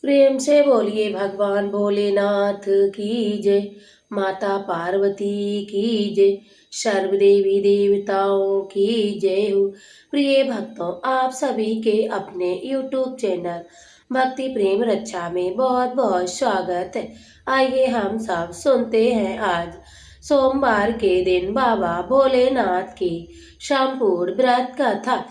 प्रेम से बोलिए भगवान भोलेनाथ की जय। माता पार्वती की जय। सर्व देवी देवताओं की जय हो। प्रिय भक्तों, आप सभी के अपने YouTube चैनल भक्ति प्रेम रक्षा में बहुत बहुत स्वागत है। आइए हम सब सुनते हैं आज सोमवार के दिन बाबा भोलेनाथ की संपूर्ण व्रत कथा।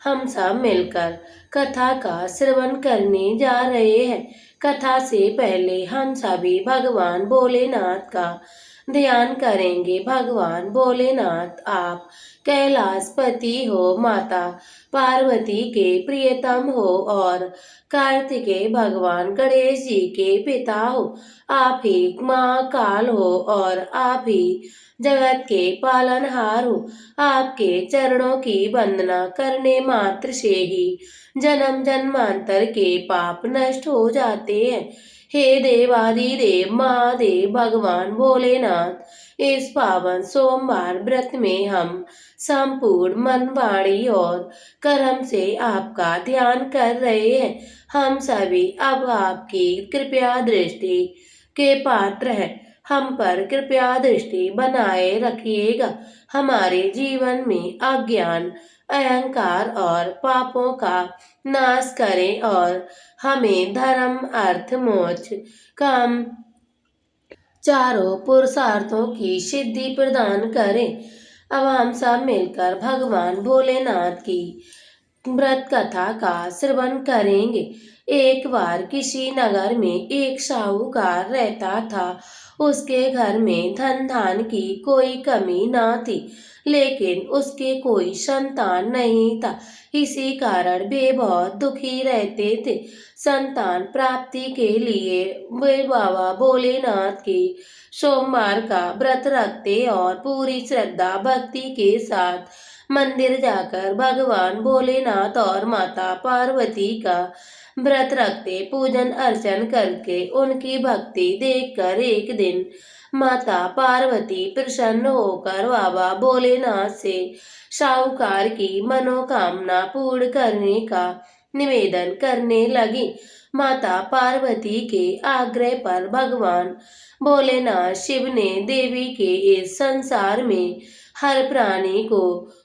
हम सब मिलकर कथा का श्रवण करने जा रहे हैं। कथा से पहले हम सभी भगवान भोलेनाथ का ध्यान करेंगे। भगवान भोलेनाथ, आप कैलाशपति हो, माता पार्वती के प्रियतम हो और कार्तिकेय भगवान गणेश जी के पिता हो। आप ही महाकाल हो और आप ही जगत के पालनहार हो। आपके चरणों की वंदना करने मात्र से ही जन्म जन्मांतर के पाप नष्ट हो जाते हैं। हे देवादिदेव महादेव भगवान भोलेनाथ, इस पावन सोमवार व्रत में हम संपूर्ण मन, वाणी और कर्म से आपका ध्यान कर रहे हैं। हम सभी अब आपकी कृपया दृष्टि के पात्र हैं। हम पर कृपया दृष्टि बनाए रखिएगा। हमारे जीवन में अज्ञान, अहंकार और पापों का नाश करें और हमें धर्म, अर्थ, मोक्ष, काम चारों पुरुषार्थों की सिद्धि प्रदान करें। अब हम सब मिलकर भगवान भोलेनाथ की व्रत कथा का श्रवण करेंगे। एक बार किसी नगर में एक साहूकार रहता था। उसके घर में धन धान की कोई कमी न थी, लेकिन उसके कोई संतान नहीं था। इसी कारण वे बहुत दुखी रहते थे। संतान प्राप्ति के लिए वे बाबा भोलेनाथ के सोमवार का व्रत रखते और पूरी श्रद्धा भक्ति के साथ मंदिर जाकर भगवान भोलेनाथ और माता पार्वती का व्रत रखते। पूजन अर्चन करके उनकी भक्ति देखकर एक दिन माता पार्वती प्रसन्न होकर बाबा भोलेनाथ से साहूकार की मनोकामना पूर्ण करने का निवेदन करने लगी। माता पार्वती के आग्रह पर भगवान भोलेनाथ शिव ने देवी के इस संसार में हर प्राणी को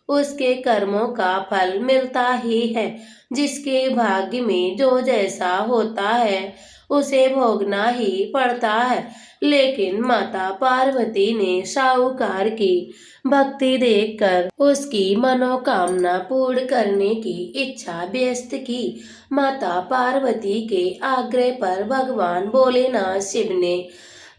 उसके कर्मों का फल मिलता ही है। जिसके भाग्य में जो जैसा होता है उसे भोगना ही पड़ता है। लेकिन माता पार्वती ने साहूकार की भक्ति देखकर उसकी मनोकामना पूर्ण करने की इच्छा व्यक्त की। माता पार्वती के आग्रह पर भगवान भोलेनाथ शिव ने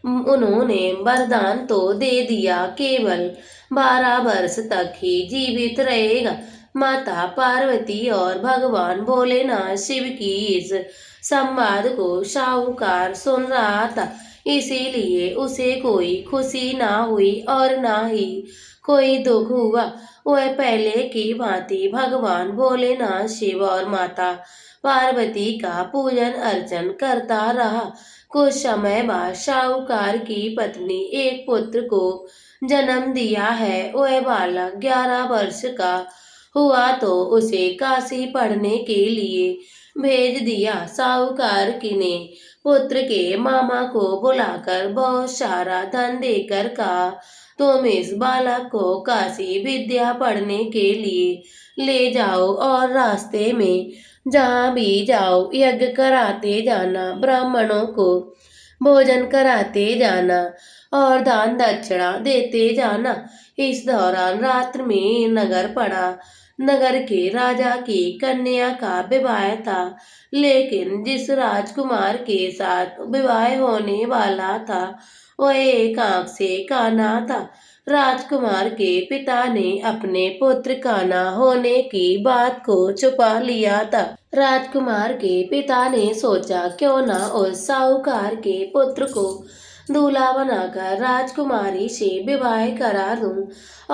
उन्होंने वरदान तो दे दिया, केवल 12 वर्ष तक ही जीवित रहेगा। माता पार्वती और भगवान भोलेनाथ शिव की इस संवाद को साहूकार सुन रहा था, इसीलिए उसे कोई खुशी ना हुई और ना ही कोई दुख हुआ। वह पहले की भांति भगवान भोलेनाथ शिव और माता पार्वती का पूजन अर्चन करता रहा। कुछ समय बाद साहूकार की पत्नी एक पुत्र को जन्म दिया है। वह बालक 11 वर्ष का हुआ तो उसे काशी पढ़ने के लिए भेज दिया। साहूकार की ने पुत्र के मामा को बुलाकर बहुत सारा धन देकर कहा, तुम इस बालक को काशी विद्या पढ़ने के लिए ले जाओ और रास्ते में जहाँ भी जाओ यज्ञ कराते जाना, ब्राह्मणों को भोजन कराते जाना और दान दक्षिणा देते जाना। इस दौरान रात्र में नगर पड़ा। नगर के राजा की कन्या का विवाह था, लेकिन जिस राजकुमार के साथ विवाह होने वाला था वह एक आंख से काना था। राजकुमार के पिता ने अपने पुत्र काना होने की बात को छुपा लिया था। राजकुमार के पिता ने सोचा, क्यों ना उस साहूकार के पुत्र को दूल्हा बनाकर राजकुमारी से विवाह करा दूं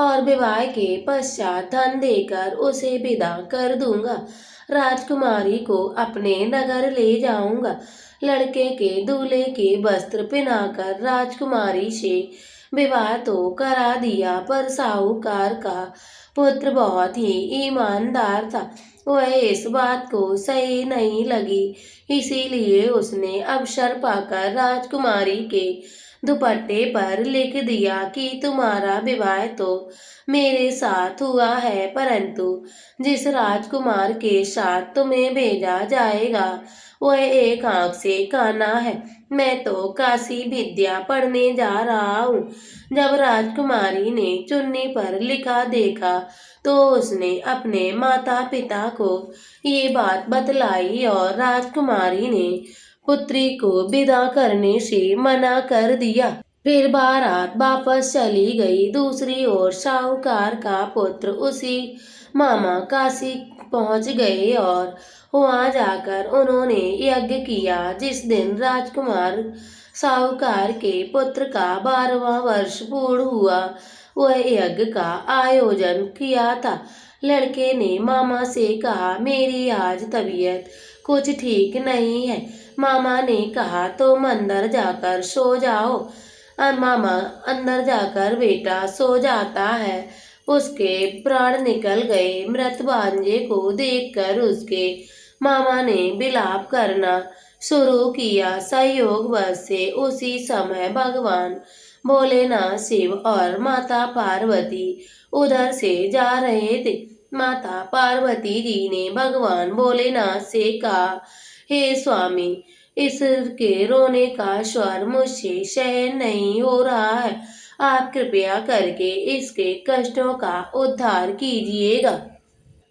और विवाह के पश्चात धन देकर उसे विदा कर दूंगा। राजकुमारी को अपने नगर ले जाऊंगा। लड़के के दूल्हे के वस्त्र पहनाकर राजकुमारी से विवाह तो करा दिया, पर साहूकार का पुत्र बहुत ही ईमानदार था। वह इस बात को सही नहीं लगी, इसीलिए उसने अवसर पाकर राजकुमारी के दुपट्टे पर लिख दिया कि तुम्हारा विवाह तो मेरे साथ हुआ है, परंतु जिस राजकुमार के साथ तुम्हें भेजा जाएगा वह एक आंख से काना है। मैं तो काशी विद्या पढ़ने जा रहा हूँ। जब राजकुमारी ने चुन्नी पर लिखा देखा तो उसने अपने माता पिता को ये बात बतलाई और राजकुमारी ने पुत्री को विदा करने से मना कर दिया। फिर बारात वापस चली गई। दूसरी ओर साहूकार का पुत्र उसी मामा काशी पहुंच गए और वहां जाकर उन्होंने यज्ञ किया। जिस दिन राजकुमार साहूकार के पुत्र का 12वां वर्ष पूर्ण हुआ वह यज्ञ का आयोजन किया था। लड़के ने मामा से कहा, मेरी आज तबीयत कुछ ठीक नहीं है। मामा ने कहा, तुम अंदर जाकर सो जाओ। मामा अंदर जाकर बेटा सो जाता है। उसके प्राण निकल गए। मृत भांजे को देखकर उसके मामा ने विलाप करना शुरू किया। संयोग वश से उसी समय भगवान भोलेनाथ, शिव और माता पार्वती उधर से जा रहे थे। माता पार्वती जी ने भगवान भोलेनाथ से कहा, हे स्वामी, इसके रोने का स्वर मुझसे सहन नहीं हो रहा है। आप कृपया करके इसके कष्टों का उद्धार कीजिएगा।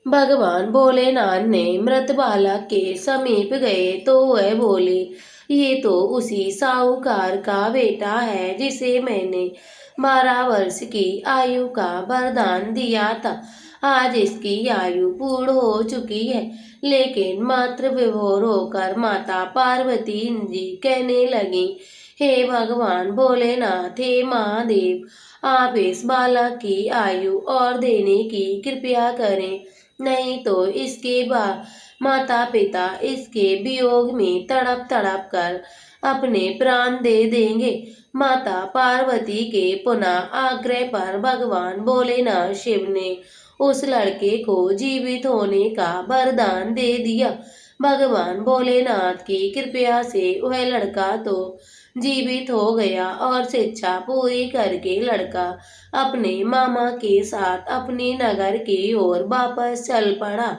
भगवान भोलेनाथ ने मृत बालक के समीप गए तो वह बोले, ये तो उसी साहूकार का बेटा है जिसे मैंने 12 वर्ष की आयु का वरदान दिया था। आज इसकी आयु पूर्ण हो चुकी है। लेकिन मात्र विभोर होकर माता पार्वती जी कहने लगी, हे भगवान भोलेनाथ, हे महादेव, आप इस बालक की आयु और देने की कृपया करें, नहीं तो इसके बाद माता पिता इसके वियोग में तड़प तड़प कर अपने प्राण दे देंगे। माता पार्वती के पुनः आग्रह पर भगवान भोलेनाथ शिव ने उस लड़के को जीवित होने का वरदान दे दिया। भगवान भोलेनाथ की कृपया से वह लड़का तो जीवित हो गया और शिक्षा पूरी करके लड़का अपने मामा के साथ अपने नगर की ओर वापस चल पड़ा।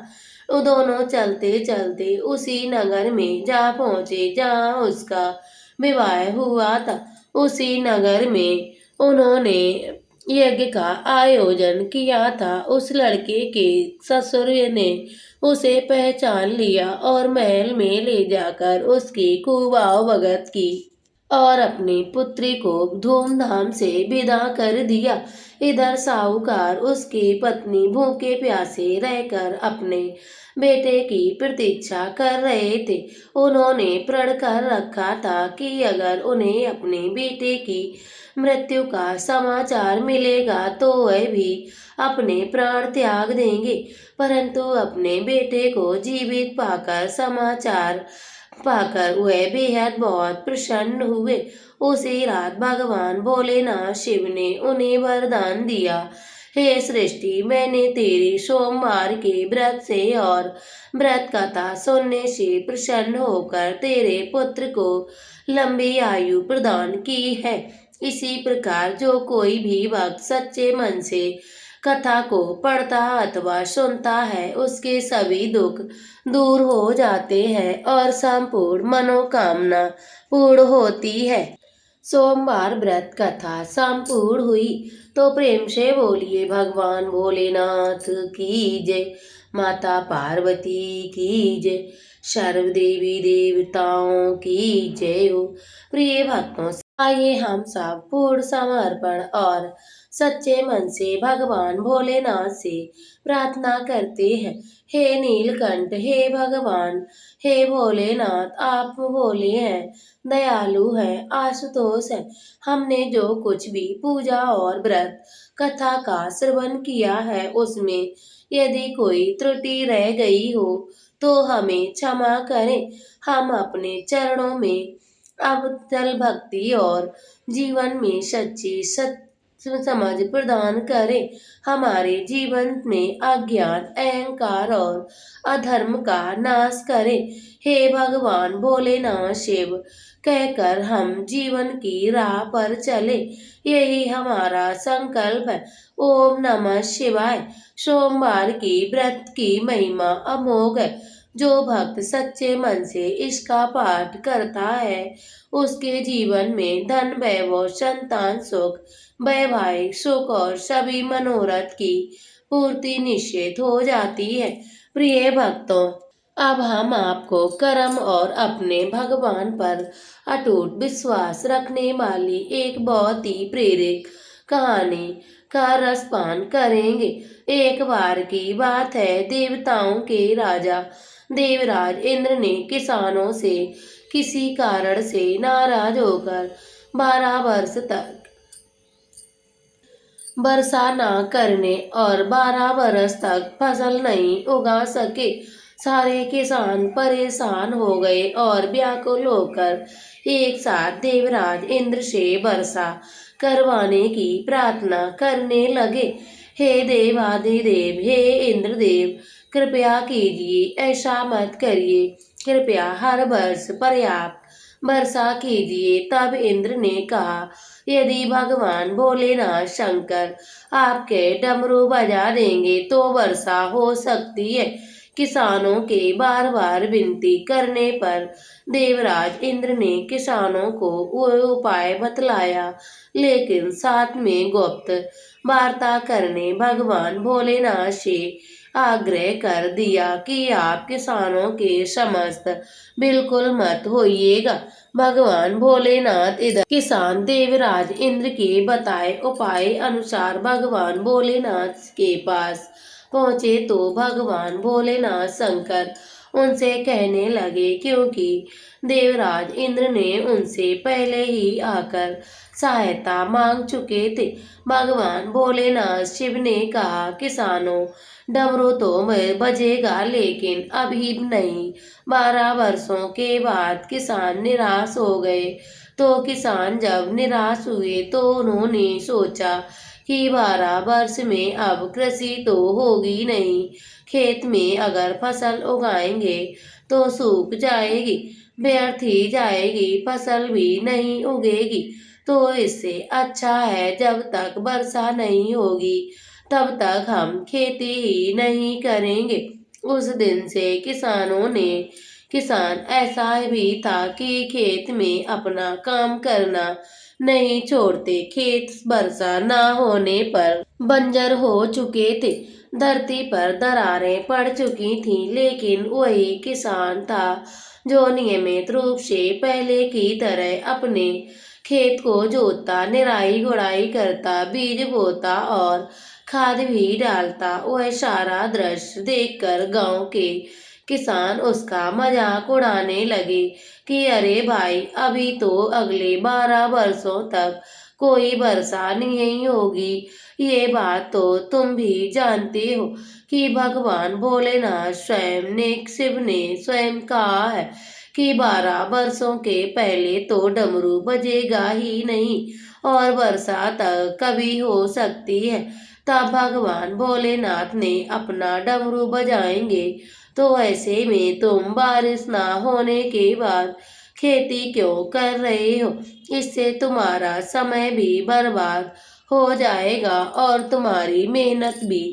वो दोनों चलते चलते उसी नगर में जा पहुंचे जहां उसका विवाह हुआ था। उसी नगर में उन्होंने यज्ञ का आयोजन किया था। उस लड़के के ससुर ने उसे पहचान लिया और महल में ले जाकर उसकी खूब आवभगत की और अपनी पुत्री को धूमधाम से विदा कर दिया। इधर साहूकार उसकी पत्नी भूखे प्यासे रहकर अपने बेटे की प्रतीक्षा कर रहे थे। उन्होंने प्रण कर रखा था कि अगर उन्हें अपने बेटे की मृत्यु का समाचार मिलेगा तो वह भी अपने प्राण त्याग देंगे। परंतु अपने बेटे को जीवित पाकर वह बेहद बहुत प्रसन्न हुए। उसी रात भगवान भोलेनाथ शिव ने उन्हें वरदान दिया, हे सृष्टि, मैंने तेरे सोमवार के व्रत से और व्रत कथा सुनने से प्रसन्न होकर तेरे पुत्र को लंबी आयु प्रदान की है। इसी प्रकार जो कोई भी भक्त सच्चे मन से कथा को पढ़ता अथवा सुनता है उसके सभी दुख दूर हो जाते हैं और संपूर्ण मनोकामना पूर्ण होती है। सोमवार व्रत कथा संपूर्ण हुई तो प्रेम से बोलिए भगवान भोलेनाथ की जय, माता पार्वती की जय, सर्व देवी देवताओं की जय हो। प्रिय भक्तों, आइए हम सब पूर्ण समर्पण और सच्चे मन से भगवान भोलेनाथ से प्रार्थना करते हैं। हे नीलकंठ, हे भगवान, हे भोलेनाथ, आप भोले हैं, दयालु हैं, आशुतोष हैं। हमने जो कुछ भी पूजा और व्रत कथा का श्रवण किया है उसमें यदि कोई त्रुटि रह गई हो तो हमें क्षमा करें। हम अपने चरणों में अब चल भक्ति और जीवन में सच्ची समझ प्रदान करें, हमारे जीवन में अज्ञान, अहंकार और अधर्म का नाश करें। हे भगवान भोलेनाथ शिव, कहकर हम जीवन की राह पर चले, यही हमारा संकल्प है। ओम नमः शिवाय। सोमवार की व्रत की महिमा अमोघ है। जो भक्त सच्चे मन से इसका पाठ करता है, उसके जीवन में धन, वैभव, संतान सुख, वैवाहिक सुख और सभी मनोरथ की पूर्ति निश्चित हो जाती है। प्रिय भक्तों, अब हम आपको कर्म और अपने भगवान पर अटूट विश्वास रखने वाली एक बहुत ही प्रेरक कहानी का रसपान करेंगे। एक बार की बात है, देवताओं के राजा देवराज इंद्र ने किसानों से किसी कारण से नाराज होकर 12 वर्ष तक वर्षा न करने और 12 बरस तक फसल नहीं उगा सके। सारे किसान परेशान हो गए और व्याकुल होकर एक साथ देवराज इंद्र से वर्षा करवाने की प्रार्थना करने लगे। हे देवाधिदेव, हे इंद्रदेव, कृपया कीजिए, ऐसा मत करिए, कृपया हर वर्ष पर्याप्त वर्षा कीजिए। तब इंद्र ने कहा, यदि भगवान भोलेनाथ शंकर आपके डमरू बजा देंगे तो वर्षा हो सकती है। किसानों के बार बार विनती करने पर देवराज इंद्र ने किसानों को वो उपाय बतलाया, लेकिन साथ में गुप्त वार्ता करने भगवान भोलेनाथ से आग्रह कर दिया कि आप किसानों के समस्त बिल्कुल मत होइएगा। भगवान भोलेनाथ इधर किसान देवराज इंद्र के बताए उपाय अनुसार भगवान भोलेनाथ के पास पहुंचे तो भगवान भोलेनाथ शंकर उनसे कहने लगे, क्योंकि देवराज इंद्र ने उनसे पहले ही आकर सहायता मांग चुके थे। भगवान भोलेनाथ शिव ने कहा, किसानों, डमरू तो बजेगा लेकिन अभी नहीं। 12 वर्षों के बाद किसान निराश हो गए। तो किसान जब निराश हुए तो उन्होंने सोचा कि 12 वर्ष में अब कृषि तो होगी नहीं। खेत में अगर फसल उगाएंगे तो सूख जाएगी, व्यर्थ ही जाएगी, फसल भी नहीं उगेगी। तो इससे अच्छा है जब तक वर्षा नहीं होगी तब तक हम खेती ही नहीं करेंगे। उस दिन से किसान ऐसा भी था कि खेत में अपना काम करना नहीं छोड़ते। खेत वर्षा न होने पर बंजर हो चुके थे, धरती पर दरारें पड़ चुकी थीं, लेकिन वही किसान था जो नियमित रूप से पहले की तरह अपने खेत को जोतता, निराई गुड़ाई करता, बीज बोता और खाद भी डालता। वह सारा दृश्य देखकर गांव के किसान उसका मजाक उड़ाने लगे कि अरे भाई, अभी तो अगले 12 वर्षों तक कोई वर्षा नहीं होगी। ये बात तो तुम भी जानते हो कि भगवान भोलेनाथ शिव ने स्वयं कहा है कि 12 वर्षों के पहले तो डमरू बजेगा ही नहीं और वर्षा तक कभी हो सकती है। तब भगवान भोलेनाथ ने अपना डमरू बजाएंगे, तो ऐसे में तुम बारिश ना होने के बाद खेती क्यों कर रहे हो? इससे तुम्हारा समय भी बर्बाद हो जाएगा और तुम्हारी मेहनत भी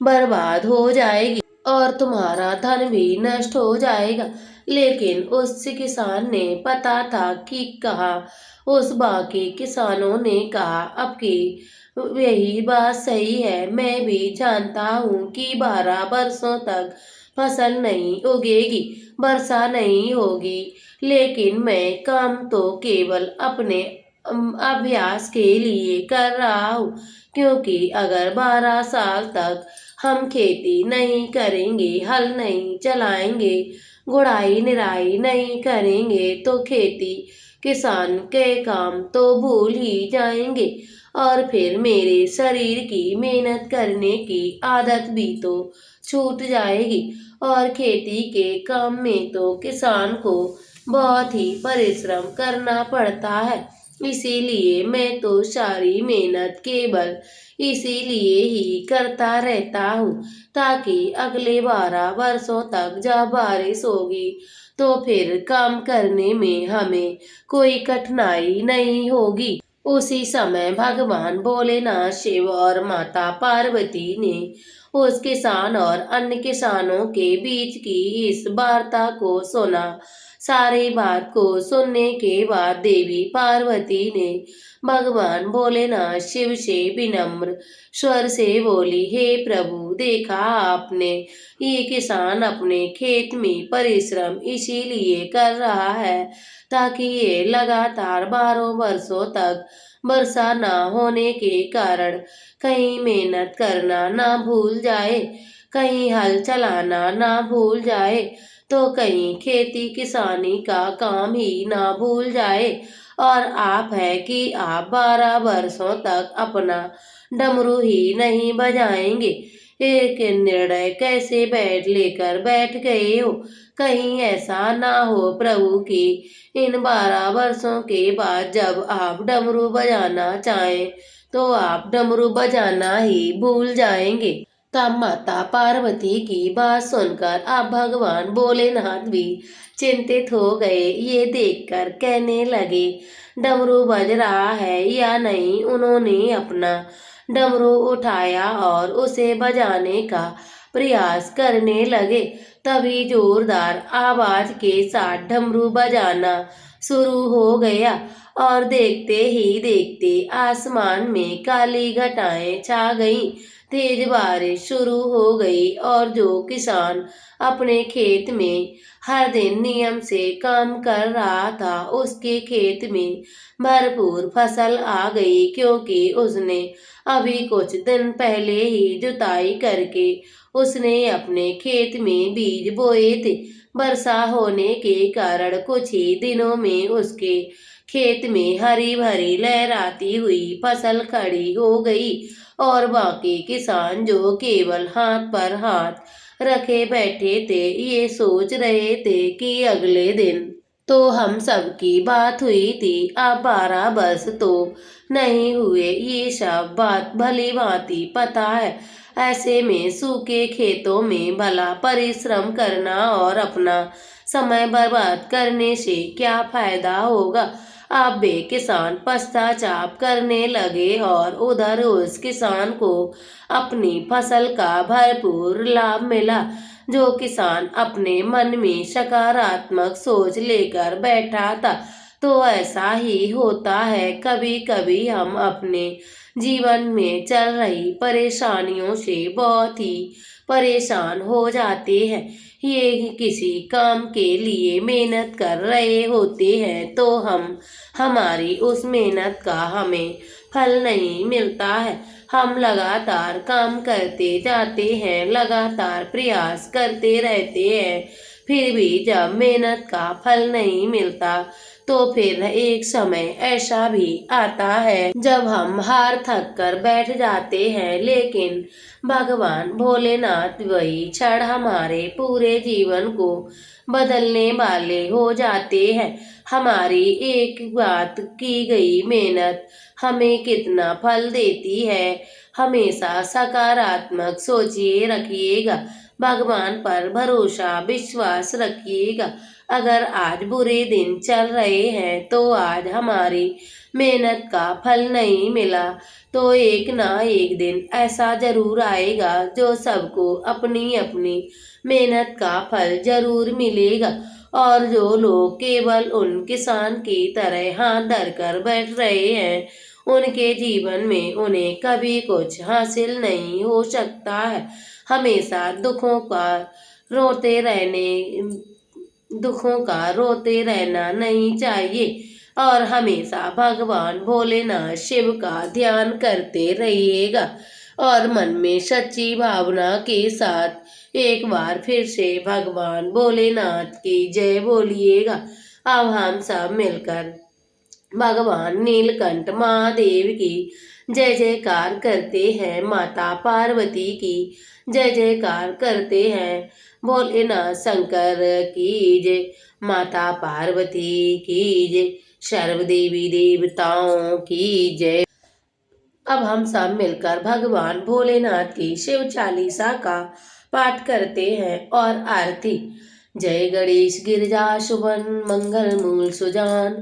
बर्बाद हो जाएगी और तुम्हारा धन भी नष्ट हो जाएगा। लेकिन उस किसान ने पता था कि कहा, उस बाकी किसानों ने कहा, अब की यही बात सही है। मैं भी जानता हूँ कि 12 वर्षों तक फसल नहीं उगेगी, वर्षा नहीं होगी, लेकिन मैं काम तो केवल अपने अभ्यास के लिए कर रहा हूँ, क्योंकि अगर 12 साल तक हम खेती नहीं करेंगे, हल नहीं चलाएंगे, गुड़ाई निराई नहीं करेंगे तो खेती किसान के काम तो भूल ही जाएंगे और फिर मेरे शरीर की मेहनत करने की आदत भी तो छूट जाएगी। और खेती के काम में तो किसान को बहुत ही परिश्रम करना पड़ता है। इसीलिए मैं तो सारी मेहनत केवल इसीलिए ही करता रहता हूँ, ताकि अगले 12 वर्षों तक जब बारिश होगी तो फिर काम करने में हमें कोई कठिनाई नहीं होगी। उसी समय भगवान भोलेनाथ, शिव और माता पार्वती ने उस किसान और अन्य किसानों के बीच की इस वार्ता को सुना। सारी बात को सुनने के बाद देवी पार्वती ने भगवान भोलेनाथ शिव से विनम्र स्वर से बोली, हे प्रभु, देखा आपने, ये किसान अपने खेत में परिश्रम इसीलिए कर रहा है ताकि ये लगातार 12 वर्षों तक वर्षा न होने के कारण कहीं मेहनत करना ना भूल जाए, कहीं हल चलाना ना भूल जाए, तो कहीं खेती किसानी का काम ही ना भूल जाए। और आप है कि आप 12 वर्षों तक अपना डमरू ही नहीं बजाएंगे। एक निर्णय कैसे बैठ गए हो? कहीं ऐसा ना हो प्रभु कि इन 12 वर्षों के बाद जब आप डमरू बजाना चाहें तो आप डमरू बजाना ही भूल जाएंगे। तब माता पार्वती की बात सुनकर अब भगवान भोलेनाथ भी चिंतित हो गए। ये देखकर कहने लगे, डमरू बज रहा है या नहीं? उन्होंने अपना डमरू उठाया और उसे बजाने का प्रयास करने लगे। तभी जोरदार आवाज के साथ डमरू बजाना शुरू हो गया और देखते ही देखते आसमान में काली घटाएं छा गईं। तेज बारिश शुरू हो गई और जो किसान अपने खेत में हर दिन नियम से काम कर रहा था, उसके खेत में भरपूर फसल आ गई, क्योंकि उसने अभी कुछ दिन पहले ही जुताई करके उसने अपने खेत में बीज बोए थे। वर्षा होने के कारण कुछ ही दिनों में उसके खेत में हरी भरी लहराती हुई फसल खड़ी हो गई और बाकी किसान जो केवल हाथ पर हाथ रखे बैठे थे, ये सोच रहे थे कि अगले दिन तो हम सबकी बात हुई थी, अब 12 वर्ष तो नहीं हुए, ये सब बात भली भांति पता है। ऐसे में सूखे खेतों में भला परिश्रम करना और अपना समय बर्बाद करने से क्या फायदा होगा? अब वे किसान पश्चाताप करने लगे और उधर उस किसान को अपनी फसल का भरपूर लाभ मिला। जो किसान अपने मन में सकारात्मक सोच लेकर बैठा था, तो ऐसा ही होता है, कभी कभी हम अपने जीवन में चल रही परेशानियों से बहुत ही परेशान हो जाते हैं। ये किसी काम के लिए मेहनत कर रहे होते हैं तो हमारी उस मेहनत का हमें फल नहीं मिलता है। हम लगातार काम करते जाते हैं, लगातार प्रयास करते रहते हैं, फिर भी जब मेहनत का फल नहीं मिलता तो फिर एक समय ऐसा भी आता है जब हम हार थक कर बैठ जाते हैं। लेकिन भगवान भोलेनाथ वही क्षण हमारे पूरे जीवन को बदलने वाले हो जाते हैं। हमारी एक बात की गई मेहनत हमें कितना फल देती है। हमेशा सकारात्मक सोचिए रखिएगा, भगवान पर भरोसा विश्वास रखिएगा। अगर आज बुरे दिन चल रहे हैं तो आज हमारी मेहनत का फल नहीं मिला, तो एक ना एक दिन ऐसा जरूर आएगा जो सबको अपनी अपनी मेहनत का फल जरूर मिलेगा। और जो लोग केवल उन किसान की तरह हाथ धरकर बैठ रहे हैं, उनके जीवन में उन्हें कभी कुछ हासिल नहीं हो सकता है। हमेशा दुखों का रोते रहना नहीं चाहिए और हमेशा भगवान भोलेनाथ शिव का ध्यान करते रहिएगा और मन में सच्ची भावना के साथ एक बार फिर से भगवान भोलेनाथ की जय बोलिएगा। अब हम सब मिलकर भगवान नीलकंठ महादेव की जय जयकार करते हैं, माता पार्वती की जय जयकार करते हैं, भोलेनाथ शंकर की जय, माता पार्वती की जय, सर्व देवी देवताओं की जय। अब हम सब मिलकर भगवान भोलेनाथ की शिव चालीसा का पाठ करते हैं और आरती। जय गणेश गिरिजा शुभन मंगल मूल सुजान,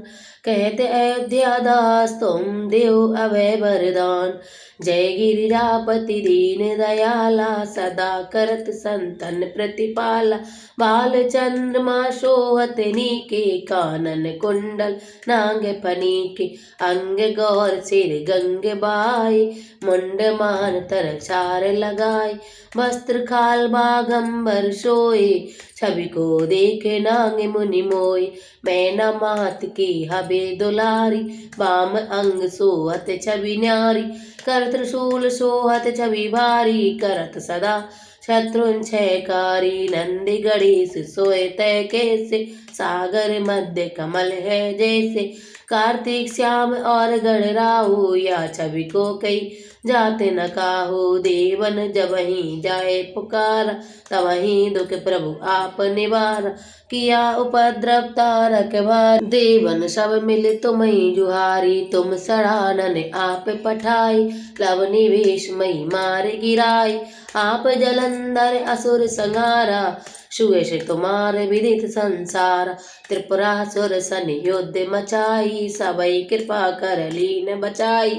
कहते अयोध्या दास तुम देव अभय वरदान। जय गिरिजापति दीन दयाला, सदा करत संतन प्रतिपाला। बाल चंद्रमा शोभत नीके, कानन कुंडल नाग फनीके। अंग गौर सिर गंग बाई, मुंड मान तर चार लगाए। वस्त्र खाल बागंबर सोए, छवि को देखे नांग मुनि मोय। मैना मात की हबे दुलारी, बाम अंग सोहत छवि न्यारी। कर त्रिशूल सोहत छवि भारी, करत सदा शत्रुन क्षयकारी। नंदी गणेश सोए तय कैसे, सागर मध्य कमल है जैसे। कार्तिक श्याम और गणराहु, या छवि को कई जाते न काहू। देवन जबहि जाए पुकारा, तबहि दुख प्रभु आप निवारा। किया उपद्रव तारक भार, देवन सब मिल तुम्हि जुहारी। तुम सड़ानन आप पठाई, लव निवेश मई मार गिराई। आप जलंधर असुर संहारा, सुयश तुम्हार विदित संसार। त्रिपुरासुर सन युद्ध मचाई, सबई कृपा कर लीन बचाई।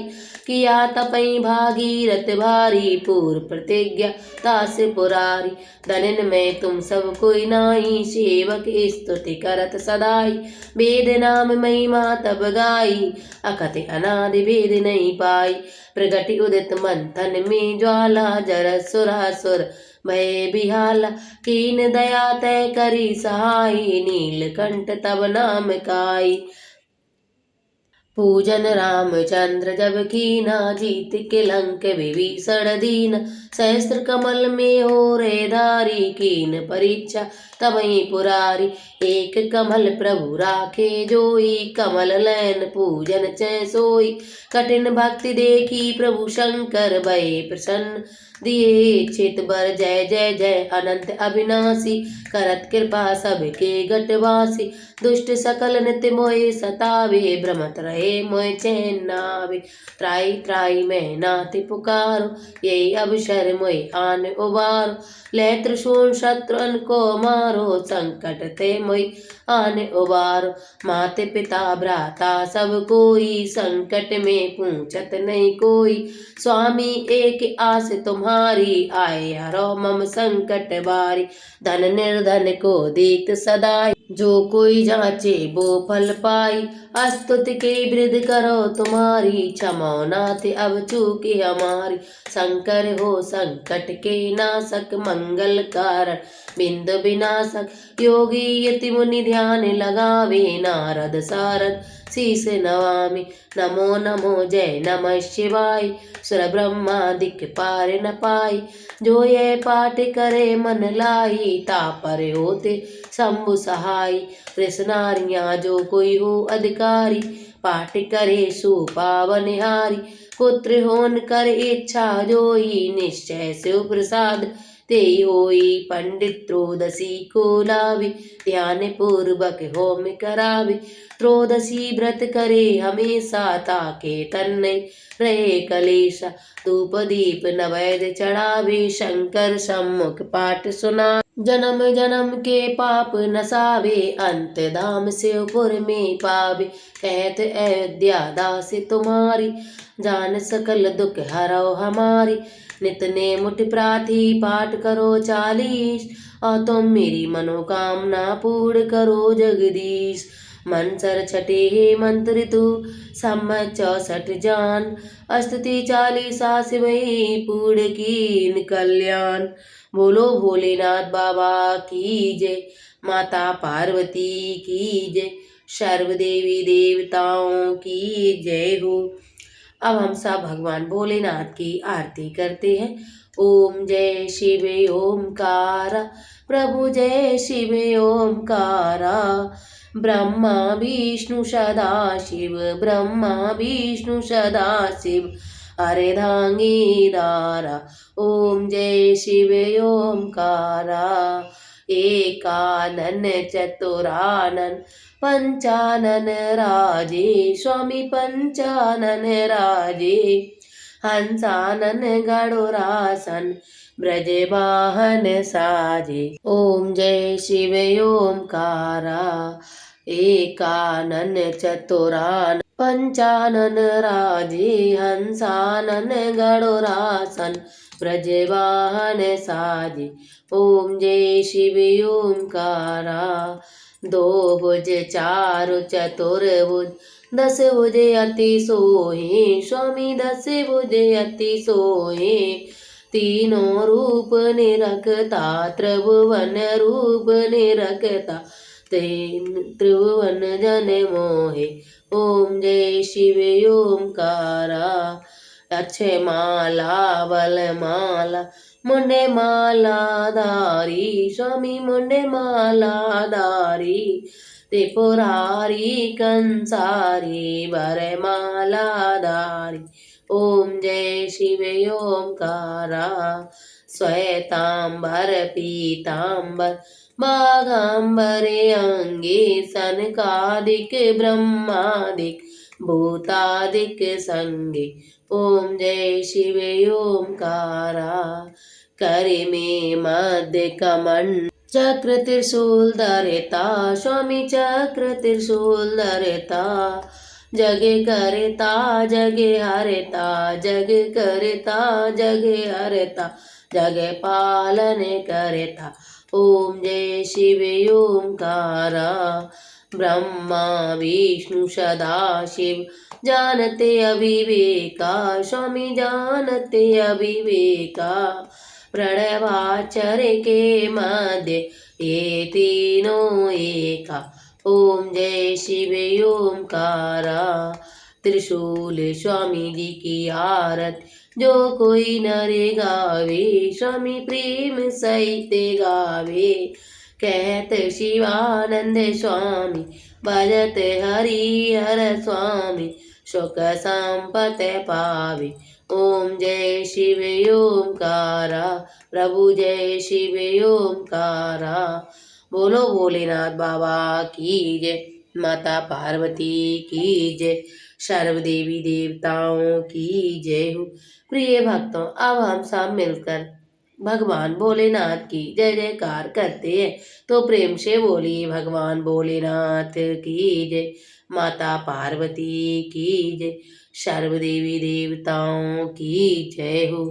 किया तपई भागीरथ भारी, पूर्व प्रतिज्ञा दास पुरारी। धनिन में तुम सब कोई नाई, सेवक स्तुति करत सदाई। वेद नाम महिमा तब गाई, अकथ अनादि वेद नहीं पाई। प्रगति उदित मंथन में ज्वाला, जर सुरासुर भय बिहाला। कीन दया तय करी सहाई, नीलकंठ तब नाम काई। पूजन रामचंद्र जब कीना, जीत के लंक विभीषण दीन। सहस्त्र कमल में हो रे धारी, कीन परीक्षा तबहि पुरारी। एक कमल प्रभु राखे जोई, कमल लयन पूजन चै सोई। कठिन भक्ति देखी प्रभु शंकर, भय प्रसन्न दिए चित बर। जय जय जय अनंत अविनाशी, करत कृपा सबके गटवासी। दुष्ट सकल नित्य मोहि सतावे, भ्रमत रहे मोहि चैन नावे। त्राई त्राई मैं नाथ पुकारो, यही अवसर मोहि आन उबारो। ले त्रिशूल शत्रुन को मारो, संकट ते मोहि आन उबारो। माते पिता भ्राता सब कोई, संकट में पूछत नहीं कोई। स्वामी एक आस तुम्हारी, आए हरो मम संकट बारी। धन निर्धन को देत सदाई, जो कोई जाचे वो फल पाई। अस्तुति के वृद्ध करो तुम्हारी, क्षमो नाथ अब चूके हमारी। शंकर हो संकट के नाशक, मंगल कारण बिंदु विनाशक। योगी यति मुनि ध्यान लगावे, नारद सारद शीस नवामि। नमो नमो जय नमः शिवाय, सुर ब्रह्मादिक पार न पाई। जो ये पाठ करे मन लाई, तापर होते शंभु सहाय। कृष्णारियाँ जो कोई हो अधिकारी, पाठ करे सु पावन हारी। पुत्र होन कर इच्छा जोई, निश्चय शिव प्रसाद ते होई। पंडित त्रयोदशी को लावे, ध्यान पूर्वक होम करावे। त्रयोदशी व्रत करे हमेशा, ताके तन्ने रहे कलेशा। धूप दीप नैवेद्य चढ़ावे, शंकर सम्मुख पाठ सुना। जन्म जन्म के पाप नसावे, अंत धाम शिवपुर में पावे। कहत अयोध्या दास तुम्हारी, जान सकल दुख हरो हमारी। नित ने मुठ प्रार्थी पाठ करो चालीस, और तुम मेरी मनोकामना पूर्ण करो जगदीश। मनसर छठे हे मंत्र तू, सम्मत 64 जान। स्तुति चालीसा शिवई, पूर्ण कीन कल्याण। बोलो भोलेनाथ बाबा की जय, माता पार्वती की जय, सर्व देवी देवताओं की जय हो। अब हम सब भगवान भोलेनाथ की आरती करते हैं। ओम जय शिव ओमकारा, प्रभु जय शिव ओमकारा। ब्रह्मा विष्णु सदा शिव, ब्रह्मा विष्णु सदा शिव, अर्धांगी दारा। ओम जय शिव ओमकारा। एकानन चतुरानन, पंचानन राजे स्वामी पंचानन राजे हंसानन गरुड़ासन ब्रजवाहन साजे। ओम जय शिव ओमकारा एकानन चतुरान पंचानन राजे हंसानन गरुड़ासन ब्रजवाहन साजे। ओम जय शिव ओमकारा दो भुज चारु चतुर्भुज दस भुज अति सोहे स्वामी दस भुज अति सोहे तीनों रूप निरखता त्रिभुवन रूप निरखता त्रिभुवन जन मोहे। ओम जय शिव ओमकारा अक्षय माला बल माला मुंडे माला धारी स्वामी मुंडे माला धारी त्रिपुरारी कंसारी वर माला धारी। ओम जय शिव ओमकारा श्वेतांबर पीतांबर बाघांबरे अंगे सनकादिक ब्रह्मादिक भूतादिक संगे। ओम जय शिव ओमकारा कर में मध्य कमंड चक्र त्रिशूल धरता स्वामी चक्र त्रिशूल धरता जगे करता जगे हरता जग करता जगे हरता जग पालन करता। ओम जय शिव ओमकारा ब्रह्मा विष्णु सदा शिव जानते अविवेका स्वामी जानते अविवेका प्रणवाचर के मध्य ये तीनों एका। ओम जय शिव ओमकारा त्रिशूल स्वामी जी की आरत जो कोई नरे गावे स्वामी प्रेम सहित गावे कहत शिवानंद स्वामी भजत हरि हर स्वामी सुख संपत पावे। ओम जय शिव ओमकारा प्रभु जय शिव ओमकारा। बोलो भोलेनाथ बाबा की जय माता पार्वती की जय सर्व देवी देवताओं की जय हो। प्रिय भक्तों अब हम सब मिलकर भगवान भोलेनाथ की जय जयकार करते हैं तो प्रेम से बोलिए भगवान भोलेनाथ की जय माता पार्वती की जय सर्व देवी देवताओं की जय हो।